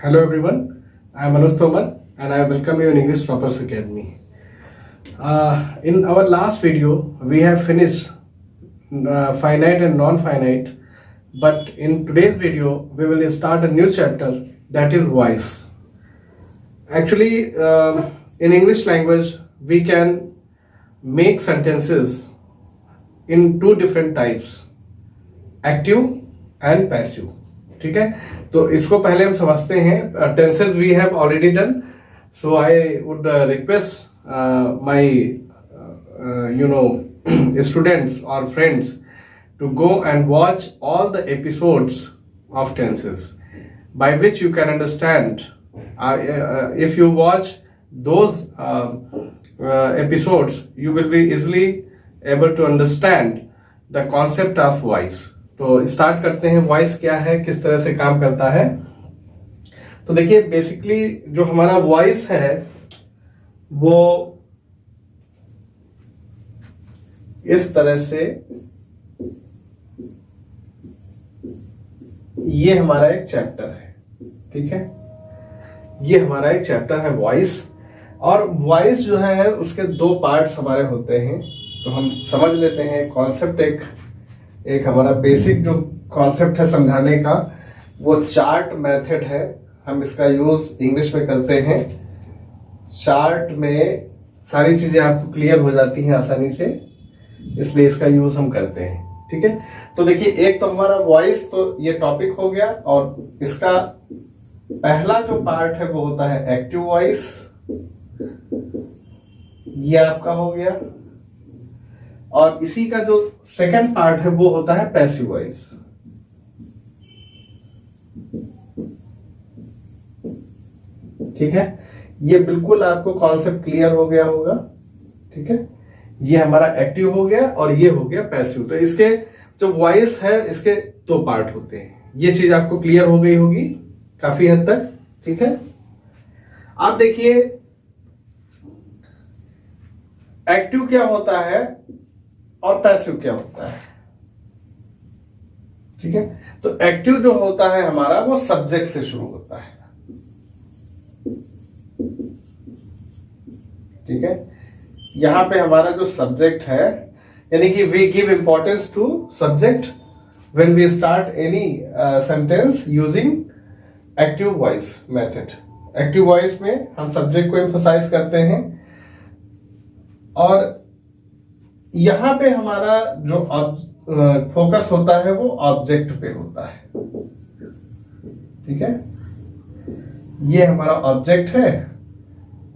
Hello everyone, I am Manoj Tomar and I welcome you in English Toppers Academy. In our last video, we have finished finite and non-finite, but in today's video, we will start a new chapter, that is voice. Actually, in English language, we can make sentences in two different types, active and passive. ठीक है, तो इसको पहले हम समझते हैं. Tenses we have already done, so I would request my students or friends to go and watch all the episodes of tenses, by which you can understand. If you watch those episodes, you will be easily able to understand the concept of voice. तो start करते हैं. Voice क्या है, किस तरह से काम करता है. तो देखिए, बेसिकली जो हमारा वॉइस है वो इस तरह से, ये हमारा एक चैप्टर है. ठीक है, ये हमारा एक चैप्टर है वॉइस. और वॉइस जो है उसके दो पार्ट्स हमारे होते हैं. तो हम समझ लेते हैं कॉन्सेप्ट. एक हमारा बेसिक जो कॉन्सेप्ट है समझाने का, वो चार्ट मेथड है. हम इसका यूज इंग्लिश में करते हैं. चार्ट में सारी चीजें आपको क्लियर हो जाती हैं आसानी से, इसलिए इसका यूज हम करते हैं. ठीक है, तो देखिए, एक तो हमारा वॉइस, तो ये टॉपिक हो गया. और इसका पहला जो पार्ट है वो होता है एक्टिव वॉइस. ये आपका हो गया. और इसी का जो सेकंड पार्ट है वो होता है पैसिव वॉइस. ठीक है, ये बिल्कुल आपको कॉन्सेप्ट क्लियर हो गया होगा. ठीक है, ये हमारा एक्टिव हो गया और ये हो गया पैसिव. तो इसके जो वॉइस है, इसके दो पार्ट होते हैं. ये चीज आपको क्लियर हो गई होगी काफी हद तक. ठीक है, आप देखिए एक्टिव क्या होता है और पैसिव क्या होता है. ठीक है, तो एक्टिव जो होता है हमारा, वो सब्जेक्ट से शुरू होता है. ठीक है, यहां पे हमारा जो सब्जेक्ट है, यानी कि we give importance to subject when we start any sentence using active voice method. Active voice में हम सब्जेक्ट को एम्फसाइज करते हैं. और यहां पे हमारा जो फोकस होता है वो ऑब्जेक्ट पे होता है. ठीक है, ये हमारा ऑब्जेक्ट है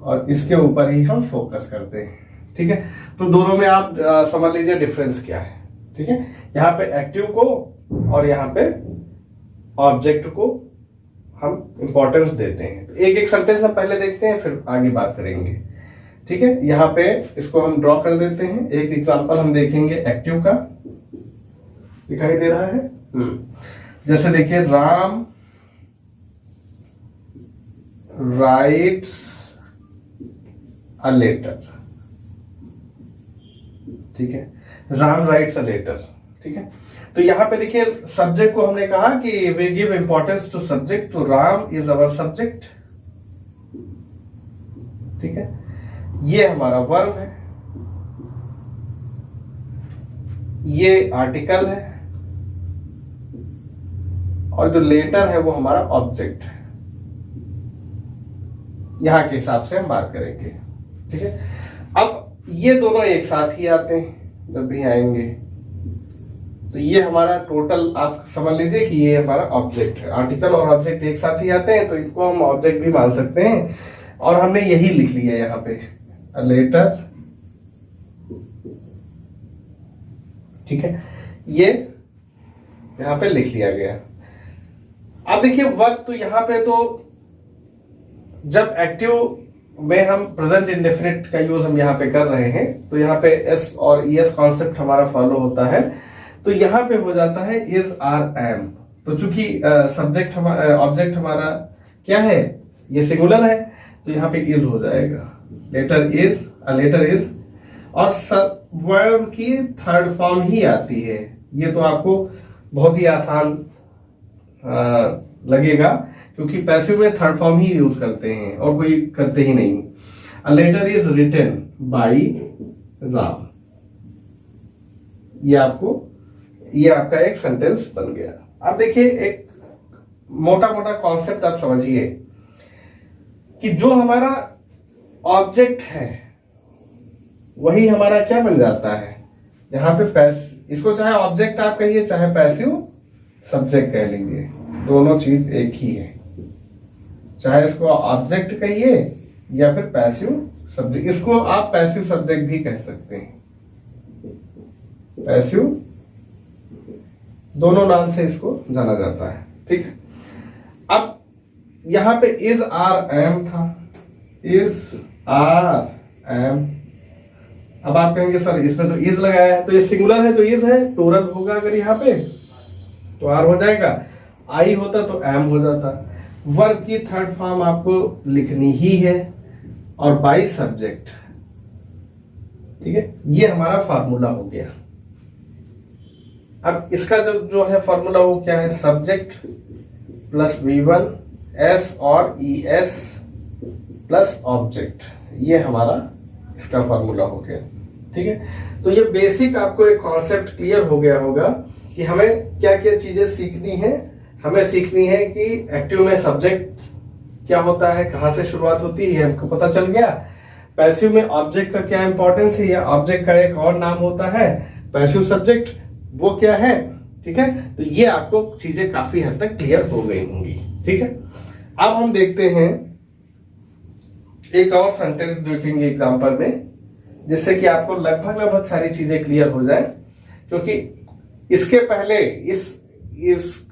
और इसके ऊपर ही हम फोकस करते हैं. ठीक है, तो दोनों में आप समझ लीजिए डिफरेंस क्या है. ठीक है, यहां पे एक्टिव को और यहां पे ऑब्जेक्ट को हम इंपॉर्टेंस देते हैं. तो एक एक सेंटेंस हम पहले देखते हैं, फिर आगे बात करेंगे. ठीक है, यहां पे इसको हम ड्रॉ कर देते हैं. एक एग्जांपल हम देखेंगे एक्टिव का. दिखाई दे रहा है. जैसे देखिए, राम राइट्स अ लेटर. ठीक है, राम राइट्स अ लेटर. ठीक है, तो यहां पे देखिए, सब्जेक्ट को हमने कहा कि we give importance to subject. तो राम इज अवर सब्जेक्ट. ठीक है, ये हमारा वर्ब है, ये आर्टिकल है, और जो लेटर है वो हमारा ऑब्जेक्ट है. यहां के हिसाब से हम बात करेंगे. ठीक है, अब ये दोनों एक साथ ही आते हैं. जब भी आएंगे तो ये हमारा टोटल, आप समझ लीजिए कि ये हमारा ऑब्जेक्ट है. आर्टिकल और ऑब्जेक्ट एक साथ ही आते हैं, तो इनको हम ऑब्जेक्ट भी मान सकते हैं. और हमने यही लिख लिया यहाँ पे, अ लेटर. ठीक है, ये यहां पे लिख लिया गया. अब देखिए वर्ब, तो यहां पे तो जब एक्टिव में हम प्रेजेंट इंडेफिनिट का यूज हम यहां पे कर रहे हैं, तो यहां पे एस और ईएस कॉन्सेप्ट हमारा फॉलो होता है. तो यहां पे हो जाता है इज, आर, एम. तो चूंकि सब्जेक्ट ऑब्जेक्ट हमारा क्या है, ये सिंगुलर है, तो यहां पे इज हो जाएगा. Letter is, a letter is. और वर्ब की थर्ड फॉर्म ही आती है. ये तो आपको बहुत ही आसान लगेगा क्योंकि पैसिव में थर्ड फॉर्म ही यूज करते हैं और कोई करते ही नहीं। A letter is written by Ram, ये आपका एक सेंटेंस बन गया। अब देखिए एक मोटा मोटा कॉन्सेप्ट आप समझिए कि जो हमारा ऑब्जेक्ट है वही हमारा क्या बन जाता है। यहाँ पे इसको चाहे ऑब्जेक्ट आप कहिए चाहे पैसिव सब्जेक्ट कह लीजिए, दोनों चीज एक ही है। चाहे इसको ऑब्जेक्ट कहिए या फिर पैसिव सब्जेक्ट, इसको आप पैसिव सब्जेक्ट भी कह सकते हैं। पैसिव दोनों नाम से इसको जाना जाता है, ठीक है। अब यहां पे इज आर एम था, इज आर एम। अब आप कहेंगे सर इसमें तो इज लगाया है, तो ये सिंगुलर है तो इज है, प्लूरल होगा अगर यहाँ पे तो आर हो जाएगा, आई होता तो एम हो जाता। वर्ब की थर्ड फॉर्म आपको लिखनी ही है और बाय सब्जेक्ट, ठीक है। ये हमारा फार्मूला हो गया। अब इसका जो है फार्मूला वो क्या है, सब्जेक्ट प्लस V1 S और ES प्लस ऑब्जेक्ट, ये हमारा इसका फार्मूला हो गया, ठीक है। तो ये बेसिक आपको एक कॉन्सेप्ट क्लियर हो गया होगा कि हमें क्या क्या चीजें सीखनी है। हमें सीखनी है कि एक्टिव में सब्जेक्ट क्या होता है, कहां से शुरुआत होती है, हमको पता चल गया। पैसिव में ऑब्जेक्ट का क्या इंपॉर्टेंस है, या ऑब्जेक्ट का एक और नाम होता है पैसिव सब्जेक्ट, वो क्या है, ठीक है। तो ये आपको चीजें काफी हद तक क्लियर हो गई होंगी, ठीक है। अब हम देखते हैं एक और सेंटेंस देखेंगे एग्जांपल में, जिससे कि आपको लगभग सारी चीजें क्लियर हो जाए। क्योंकि इसके पहले इस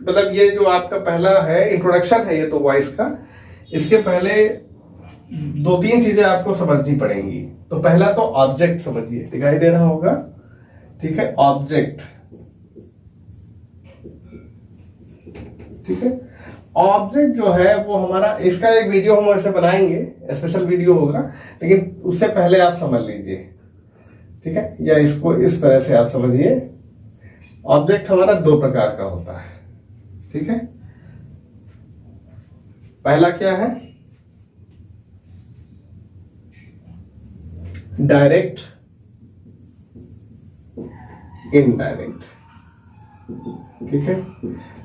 मतलब ये जो आपका पहला है इंट्रोडक्शन है, ये तो वॉइस का, इसके पहले 2-3 चीजें आपको समझनी पड़ेंगी। तो पहला तो ऑब्जेक्ट समझिए, दिखाई दे रहा होगा, ठीक है। ऑब्जेक्ट, ठीक है। ऑब्जेक्ट जो है वो हमारा, इसका एक वीडियो हम ऐसे बनाएंगे, स्पेशल वीडियो होगा, लेकिन उससे पहले आप समझ लीजिए, ठीक है। या इसको इस तरह से आप समझिए, ऑब्जेक्ट हमारा 2 प्रकार का होता है, ठीक है। पहला क्या है, डायरेक्ट, इनडायरेक्ट, ठीक है।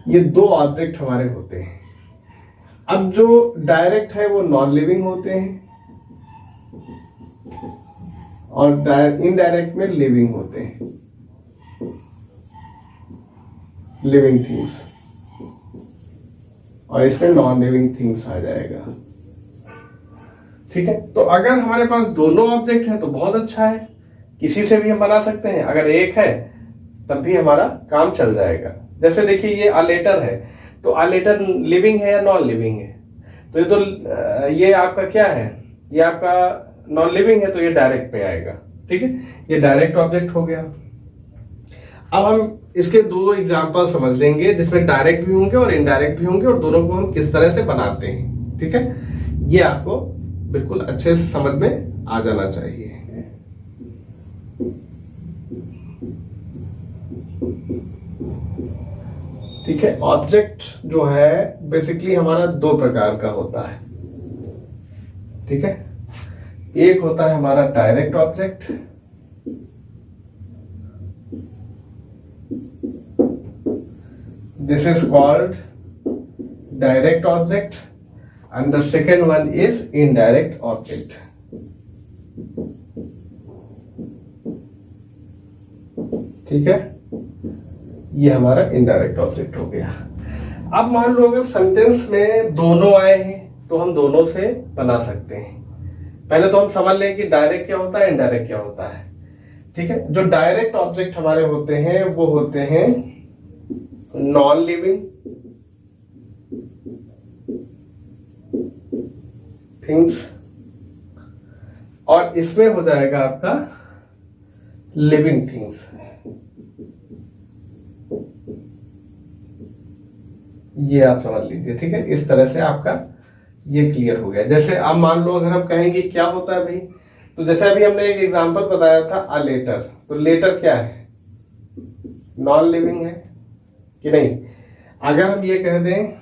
ये 2 ऑब्जेक्ट हमारे होते हैं। अब जो डायरेक्ट है वो नॉन लिविंग होते हैं और इनडायरेक्ट में लिविंग होते हैं, लिविंग थिंग्स, और इसमें नॉन लिविंग थिंग्स आ जाएगा, ठीक है। तो अगर हमारे पास दोनों ऑब्जेक्ट हैं तो बहुत अच्छा है, किसी से भी हम बना सकते हैं। अगर एक है तब भी हमारा काम चल जाएगा। जैसे देखिए ये अ लेटर है, तो अ लेटर लिविंग है या नॉन लिविंग है, तो ये आपका क्या है, ये आपका नॉन लिविंग है, तो ये डायरेक्ट पे आएगा, ठीक है। ये डायरेक्ट ऑब्जेक्ट हो गया। अब हम इसके 2 एग्जांपल समझ लेंगे जिसमें डायरेक्ट भी होंगे और इनडायरेक्ट भी होंगे, और दोनों को हम किस तरह से बनाते हैं, ठीक है। ये आपको बिल्कुल अच्छे से समझ में आ जाना चाहिए। ठीक है। ऑब्जेक्ट जो है बेसिकली हमारा 2 प्रकार का होता है, ठीक है। एक होता है हमारा direct object, this is called direct object, and the second one is indirect object, ठीक है। ये हमारा इनडायरेक्ट ऑब्जेक्ट हो गया। अब मान लो अगर सेंटेंस में दोनों आए हैं तो हम दोनों से बना सकते हैं। पहले तो हम समझ लें कि डायरेक्ट क्या होता है, इनडायरेक्ट क्या होता है, ठीक है। जो डायरेक्ट ऑब्जेक्ट हमारे होते हैं वो होते हैं नॉन लिविंग थिंग्स, और इसमें हो जाएगा आपका लिविंग थिंग्स। ये आप समझ लीजिए, ठीक है। इस तरह से आपका ये क्लियर हो गया। जैसे आप मान लो अगर हम कहेंगे क्या होता है भाई, तो जैसे अभी हमने एक एग्जांपल बताया था अ लेटर, तो लेटर क्या है, नॉन लिविंग है कि नहीं। अगर हम ये कह दें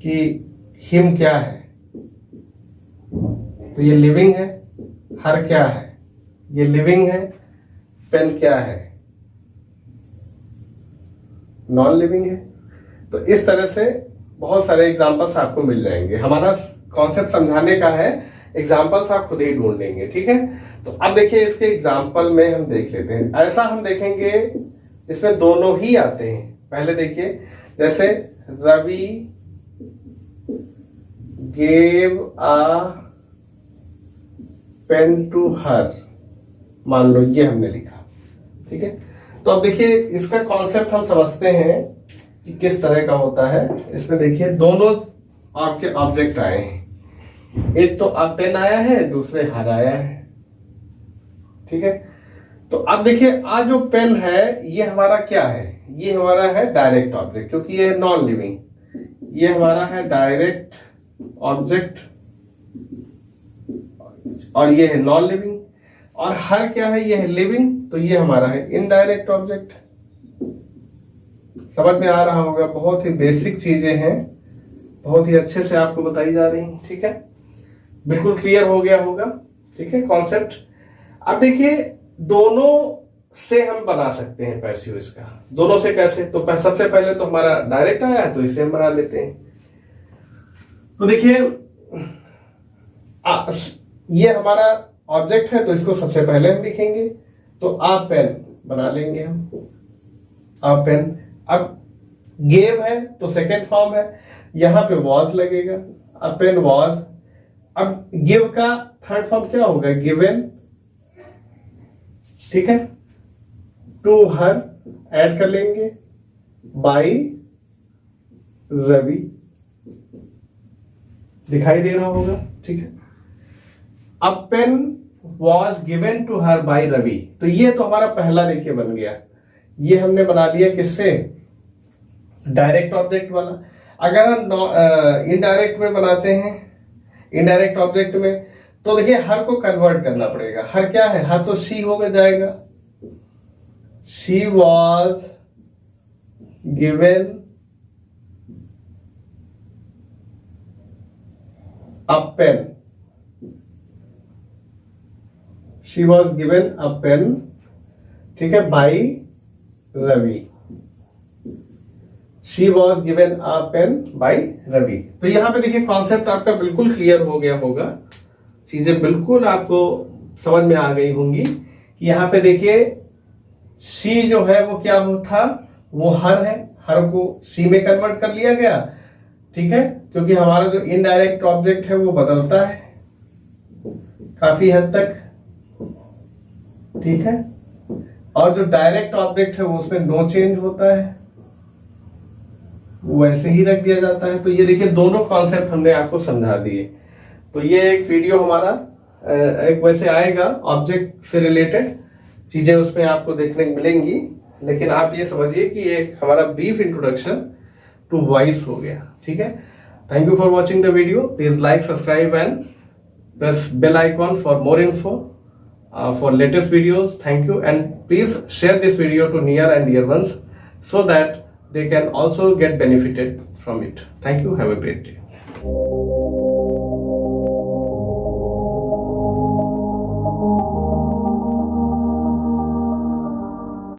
कि हिम क्या है, तो ये लिविंग है। हर क्या है, ये लिविंग है। पेन क्या है, नॉन लिविंग है। तो इस तरह से बहुत सारे एग्जांपल्स आपको मिल जाएंगे। हमारा कॉन्सेप्ट समझाने का है, एग्जांपल्स आप खुद ही ढूंढ लेंगे, ठीक है। तो अब देखिए इसके एग्जांपल में हम देख लेते हैं। ऐसा हम देखेंगे इसमें दोनों ही आते हैं। पहले देखिए, जैसे Ravi gave a pen to her, मान लो ये हमने लिखा, ठीक है। तो अब देखिए इसका कॉन्सेप्ट हम समझते हैं कि किस तरह का होता है। इसमें देखिए दोनों आपके ऑब्जेक्ट आए हैं, एक तो अब पेन आया है, दूसरे हर आया है, ठीक है। तो अब देखिए आज जो पेन है ये हमारा क्या है, ये हमारा है डायरेक्ट ऑब्जेक्ट, क्योंकि ये नॉन लिविंग। ये हमारा है डायरेक्ट ऑब्जेक्ट और ये है नॉन लिविंग। और हर क्या है, ये है लिविंग, तो ये हमारा है इनडायरेक्ट ऑब्जेक्ट। समझ में आ रहा होगा, बहुत ही बेसिक चीजें हैं, बहुत ही अच्छे से आपको बताई जा रही हैं, ठीक है। बिल्कुल क्लियर हो गया होगा, ठीक है कॉन्सेप्ट। अब देखिए दोनों से हम बना सकते हैं पैसिव इसका। दोनों से कैसे, तो सबसे पहले तो हमारा डायरेक्ट आया है तो इसे हम बना लेते हैं। तो देखिए ये हमारा ऑब्जेक्ट है, तो इसको सबसे पहले हम लिखेंगे, तो आ पेन बना लेंगे हम, आ पेन। अब गेव है तो सेकेंड फॉर्म है, यहां पे वॉज लगेगा, आ पेन वॉज। अब गिव का थर्ड फॉर्म क्या होगा, गिवन, ठीक है। टू हर ऐड कर लेंगे, बाई रवि, दिखाई दे रहा होगा, ठीक है। अब pen was given to her by Ravi, तो ये तो हमारा पहला देखिए बन गया। ये हमने बना लिया किससे, डायरेक्ट ऑब्जेक्ट वाला। अगर हम इनडायरेक्ट में बनाते हैं, इनडायरेक्ट ऑब्जेक्ट में, तो देखिए हर को कन्वर्ट करना पड़ेगा। हर क्या है, हर तो शी हो जाएगा। She was given a pen, she was given a pen, ठीक है, by Ravi. She was given a pen by Ravi. तो यहां पे देखिए कॉन्सेप्ट आपका बिल्कुल क्लियर हो गया होगा, चीजें बिल्कुल आपको समझ में आ गई होंगी कि यहां पे देखिए शी जो है वो क्या था, वो हर है, हर को शी में कन्वर्ट कर लिया गया, ठीक है, क्योंकि हमारा जो इनडायरेक्ट ऑब्जेक्ट है वो बदलता है काफी हद तक, ठीक है। और जो डायरेक्ट ऑब्जेक्ट है वो उसमें नो चेंज होता है, वैसे ही रख दिया जाता है। तो ये देखिए दोनों कॉन्सेप्ट हमने आपको समझा दिए। तो ये एक वीडियो हमारा एक वैसे आएगा ऑब्जेक्ट से रिलेटेड चीजें उसमें आपको देखने को मिलेंगी, लेकिन आप ये समझिए कि एक हमारा ब्रीफ इंट्रोडक्शन टू वॉइस हो गया, ठीक है। Thank you for watching the video. Please like, subscribe and press bell icon for more info for latest videos. Thank you, and please share this video to near and dear ones so that they can also get benefited from it. Thank you. Have a great day.